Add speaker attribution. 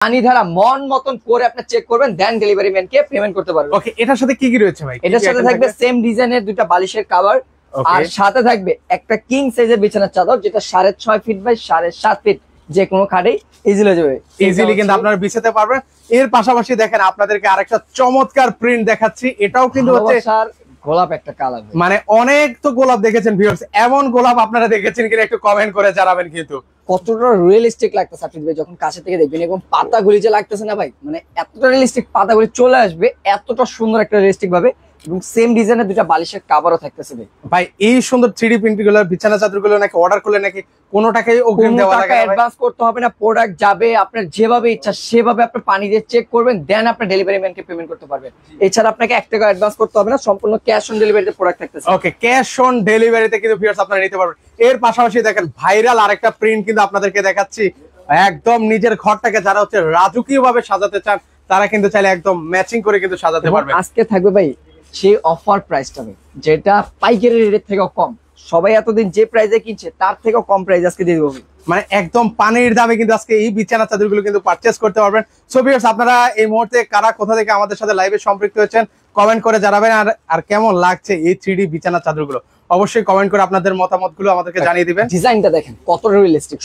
Speaker 1: পানি ধারা মন মতন করে আপনি চেক করবেন, দেন ডেলিভারি ম্যানকে পেমেন্ট করতে পারবেন।
Speaker 2: ওকে, এটার সাথে কি কি রয়েছে ভাই?
Speaker 1: এটার সাথে থাকবে সেম ডিজাইনের দুইটা বালিশের কভার, আর সাথে থাকবে একটা কিং সাইজের বিছানার চাদর, যেটা 6.5 ফিট বাই 7.5 ফিট, যে কোনো খাটেই ইজিলি যাবে,
Speaker 2: ইজিলি কিন্তু আপনারা বিছাতে পারবেন। এর পাশাপাশি দেখেন আপনাদেরকে আরেকটা চমৎকার প্রিন্ট দেখাচ্ছি, এটাও কিন্তু হচ্ছে
Speaker 1: গোলাপ একটা কালার,
Speaker 2: মানে অনেক তো গোলাপ দেখেছেন ভিউয়ার্স, এমন গোলাপ আপনারা দেখেছেন কিনা একটু কমেন্ট করে জানাবেন। কিন্তু
Speaker 1: কতটা রিয়েলিস্টিক লাগতেছে আপনি যখন কাছে থেকে দেখবেন, এবং পাতাগুলি যে লাগতেছে না ভাই, মানে এতটা রিয়েলিস্টিক, পাতাগুলি চলে আসবে এতটা সুন্দর একটা রিয়েলিস্টিক ভাবে, এবং সেম ডিজাইনের দুটো বালিশের কভারও থাকতেছে
Speaker 2: ভাই। এই সুন্দর 3D প্রিন্ট গুলো বিছানা চাদর গুলো নাকি অর্ডার করলে নাকি কোনো টাকাই অগ্রিম দেওয়া লাগে না,
Speaker 1: অ্যাডভান্স করতে হবে না, প্রোডাক্ট যাবে আপনার যেভাবে ইচ্ছা সেভাবে আপনি পানি দিয়ে চেক করবেন, দেন আপনি ডেলিভারি ম্যানকে পেমেন্ট করতে পারবেন। এছাড়া আপনাকে 1 টাকা অ্যাডভান্স করতে হবে না, সম্পূর্ণ ক্যাশ অন ডেলিভারিতে প্রোডাক্ট থাকতেছে।
Speaker 2: ওকে, ক্যাশ অন ডেলিভারিতে কিন্তু ভিউয়ার্স আপনারা নিতে পারবেন। এর পাশাপাশি দেখেন ভাইরাল আরেকটা প্রিন্ট কিন্তু আপনাদেরকে দেখাচ্ছি, একদম নিজের ঘরটাকে যারা হচ্ছে রাজকীয় ভাবে সাজাতে চান তারা কিন্তু চাইলে একদম ম্যাচিং করে কিন্তু সাজাতে পারবেন।
Speaker 1: আজকে থাকবে ভাই সেই অফার প্রাইসটা, যেটা পাইকারি রেট থেকেও কম, সবাই এতদিন যে প্রাইসে কিনছে তার থেকেও কম প্রাইস আজকে দিয়ে দেবো, মানে
Speaker 2: একদম পানির দামে কিন্তু আজকে এই বিছানা চাদরগুলো কিন্তু পারচেজ করতে পারবেন। সো ভিউয়ার্স, আপনারা এই মুহূর্তে কারা কোথা থেকে আমাদের সাথে লাইভে সম্পৃক্ত হয়েছেন কমেন্ট করে জানাবেন, আর কেমন লাগছে এই 3D বিছানা চাদরগুলো অবশ্যই কমেন্ট করে আপনাদের মতামতগুলো আমাদেরকে জানিয়ে দিবেন।
Speaker 1: ডিজাইনটা দেখেন কত রিয়েলিস্টিক।